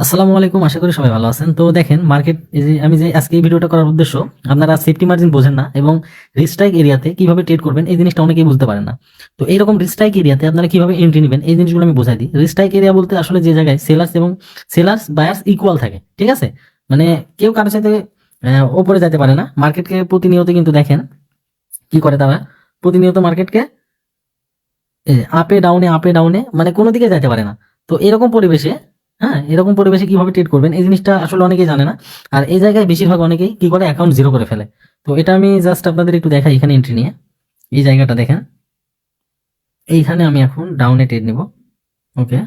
আসসালামু আলাইকুম, আশা করি সবাই ভালো আছেন। তো দেখেন মার্কেট, এই যে আমি যে আজকে এই ভিডিওটা করার উদ্দেশ্য, আপনারা সেফটি মার্জিন বোঝেন না এবং রিস্ট্রাইক এরিয়াতে কিভাবে ট্রেড করবেন এই জিনিসটা অনেকেই বুঝতে পারেন না। তো এইরকম রিস্ট্রাইক এরিয়াতে আপনারা কিভাবে এন্ট্রি নেবেন এই জিনিসগুলো আমি বোঝাই দিই। রিস্ট্রাইক এরিয়া বলতে আসলে যে জায়গায় সেলার্স বায়ার্স ইকুয়াল থাকে, ঠিক আছে? মানে কেউ কারোর সাথে ওপরে যেতে পারে না। মার্কেটকে প্রতিনিয়ত কিন্তু দেখেন কি করে তারা, প্রতিনিয়ত মার্কেটকে আপে ডাউনে মানে কোনো দিকে যাইতে পারে না। তো এরকম পরিবেশে, হ্যাঁ, এরকম পরিবেশে কিভাবে ট্রেড করবেন এই জিনিসটা আসলে অনেকেই জানে না। আর এই জায়গায় বেশিরভাগ অনেকেই কি করে, অ্যাকাউন্ট জিরো করে ফেলে। তো এটা আমি জাস্ট আপনাদের একটু দেখাই। এখানে এন্ট্রি নিয়ে এই জায়গাটা দেখেন, এইখানে আমি এখন ডাউনে ট্রেড নিব। ওকে,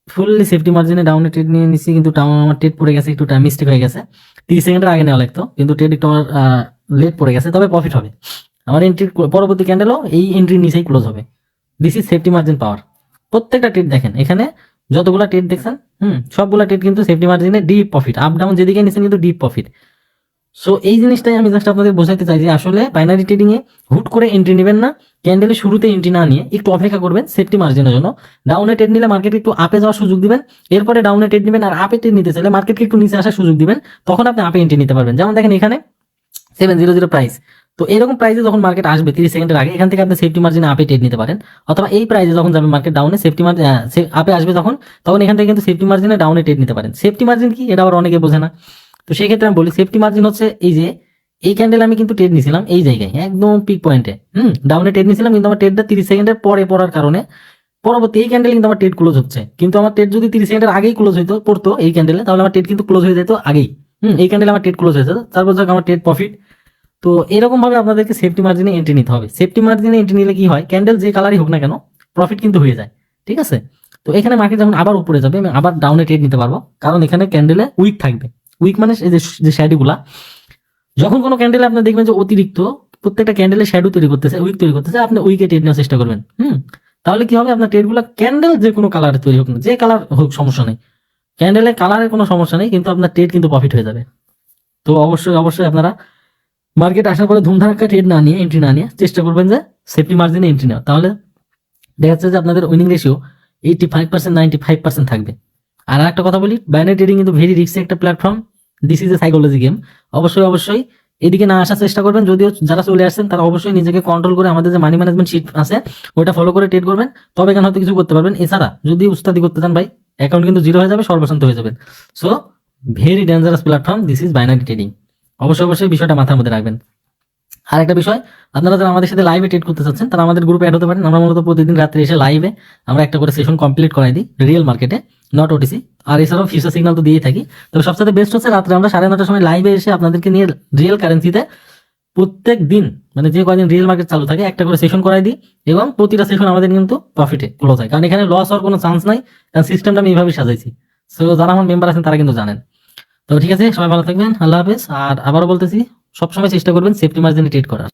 ফুললি সেফটি মার্জিনে ডাউনে ট্রেড নিয়ে নিচ্ছি, কিন্তু ডাউন আমার ট্রেড পড়ে গেছে, একটু টাইম মিস্টেক হয়ে গেছে। 30 সেকেন্ডের আগে নেওয়া লাগতো, কিন্তু ট্রেড একটু আমার লেট পড়ে গেছে, তবে প্রফিট হবে। আমার এন্ট্রির পরবর্তী ক্যান্ডেলও এই এন্ট্রির নিচেই ক্লোজ হবে। দিস ইজ সেফটি মার্জিন পাওয়ার। প্রত্যেকটা ট্রেড দেখেন, এখানে যতগুলা ট্রেড দেখছেন, সবগুলা ট্রেড কিন্তু সেফটি মার্জিনে ডিপ প্রফিট, আপ ডাউন যেদিকে নিচ্ছেন কিন্তু ডিপ প্রফিট। সো এই জিনিসটাই আমি জাস্ট আপনাদের বোঝাতে চাই যে আসলে বাইনারি ট্রেডিং এ হুট করে এন্ট্রি নেবেন না। ক্যান্ডেলের শুরুতে এন্ট্রি না নিয়ে একটু অপেক্ষা করবেন সেফটি মার্জিনের জন্য। ডাউনে ট্রেড নিলে মার্কেট একটু আপে যাওয়ার সুযোগ দিবেন, এরপরে ডাউনে ট্রেড নেবেন। আর আপে ট্রেড নিতে চাইলে মার্কেটকে একটু নিচে আসার সুযোগ দিবেন, তখন আপনি আপে এন্ট্রি নিতে পারবেন। যেমন দেখেন এখানে 700 প্রাইস। তো এরকম প্রাইসে যখন মার্কেট আসবে 30 সেকেন্ডের আগে, এখান থেকে আপনি সেফটি মার্জিনে আপে ট্রেড নিতে পারেন। অথবা এই প্রাইসে যখন যাবে মার্কেট ডাউনে, সেফটি মার্জিন আপে আসবে তখন, এখান থেকে কিন্তু সেফটি মার্জিনে ডাউনে ট্রেড নিতে পারেন। সেফটি মার্জিন কি এটা আবার অনেকে বোঝে না। তো সেই ক্ষেত্রে আমি বলি সেফটি মার্জিন হচ্ছে এই যে এই ক্যান্ডেল আমি কিন্তু ট্রেড নিছিলাম এই জায়গায় একদম পিক পয়েন্টে, ডাউনে ট্রেড নিছিলাম, কিন্তু আমার ট্রেডটা 30 সেকেন্ডের পরে পড়ার কারণে পরবর্তী এই ক্যান্ডেল কিন্তু আমার ট্রেড ক্লোজ হচ্ছে। কিন্তু আমার ট্রেড যদি 30 সেকেন্ডের আগেই ক্লোজ হইতো পড়তো এই ক্যান্ডেলে, তাহলে আমার ট্রেড কিন্তু ক্লোজ হয়ে যেত আগেই। এই ক্যান্ডেলে আমার ট্রেড ক্লোজ হয়েছে, তারপর যাক আমার ট্রেড প্রফিট। তো এরকম ভাবে আপনাদেরকে সেফটি মার্জিনে এন্ট্রি নিতে হবে। সেফটি মার্জিনে এন্ট্রি নিলে কি হয়, ক্যান্ডেল যে কালারই হোক না কেন প্রফিট কিন্তু হয়ে যায়, ঠিক আছে? তো এখানে মার্কেট যখন আবার উপরে যাবে আমি আবার ডাউনে ট্রেড নিতে পারবো, কারণ এখানে ক্যান্ডেলে উইক থাকবে। উইক মানে এই যে শ্যাডোগুলা, যখন কোনো ক্যান্ডেলে আপনি দেখবেন যে অতিরিক্ত প্রত্যেকটা ক্যান্ডেলে শ্যাডো তৈরি করতেছে, উইক তৈরি করতেছে, আপনি উইকে ট্রেড নেওয়ার চেষ্টা করবেন। তাহলে কি হবে, আপনার ট্রেডগুলো ক্যান্ডেল যে কোনো কালার তৈরি হোক না, যে কালার হোক সমস্যা নেই, ক্যান্ডেলের কালারের কোনো সমস্যা নেই, কিন্তু আপনার ট্রেড কিন্তু প্রফিট হয়ে যাবে। তো অবশ্যই অবশ্যই আপনারা মার্কেট আসার পরে ধুমধারাক্কা ট্রেড না নিয়ে, এন্ট্রি না নিয়ে চেষ্টা করবেন যে সেফটি মার্জিনে এন্ট্রি নেওয়া। তাহলে দেখা যাচ্ছে যে আপনাদের উইনিং রেশিও 85% 95% থাকবে। আর একটা কথা বলি, বাইনারি ট্রেডিং কিন্তু ভেরি রিস্কি একটা platform. This is a psychology game. অবশ্যই অবশ্যই এদিকে না আসার চেষ্টা করবেন। যদিও যারা চলে আসছেন তারা অবশ্যই নিজেকে কন্ট্রোল করে আমাদের যে মানি ম্যানেজমেন্ট শিট আছে ওটা ফলো করে ট্রেড করবেন, তবে কেন হয়তো কিছু করতে পারবেন। এছাড়া যদি উস্তাদি করতে চান ভাই, অ্যাকাউন্ট কিন্তু জিরো হয়ে যাবে, সর্বশান্ত হয়ে যাবেন। So very dangerous platform this is binary trading. অবশ্যই অবশ্যই বিষয়টা মাথার মধ্যে রাখবেন। আর একটা বিষয়, আপনারা যারা আমাদের সাথে লাইভে ট্রেড করতে চাচ্ছেন তারা আমাদের গ্রুপে অ্যাড হতে পারেন। আমরা মূলত প্রতিদিন রাত্রে এসে লাইভে আমরা একটা করে সেশন কমপ্লিট করাই দিই, রিয়েল মার্কেটে, নট ওটিসি। আর এছাড়াও ফিউচার সিগন্যাল তো দিয়ে থাকি। তবে সবচেয়ে বেস্ট হচ্ছে রাত্রে আমরা 9:30টার সময় লাইভে এসে আপনাদেরকে নিয়ে রিয়েল কারেন্সিতে প্রত্যেক দিন, মানে যে কয়দিন রিয়েল মার্কেট চালু থাকে, একটা করে সেশন করাই দিই। এবং প্রতিটা সেশন আমাদের কিন্তু প্রফিটে ক্লোজ হয়, কারণ এখানে লস হওয়ার কোনো চান্স নাই, কারণ সিস্টেমটা আমি এইভাবে সাজাইছি। সো যারা আমার মেম্বার আছেন তারা কিন্তু জানেন। তো ঠিক আছে, সবাই ভালো থাকবেন, আল্লাহ হাফেজ। আর আবারও বলতেছি, সবসময় চেষ্টা করবেন সেফটি মার্জিনে ট্রেড করার।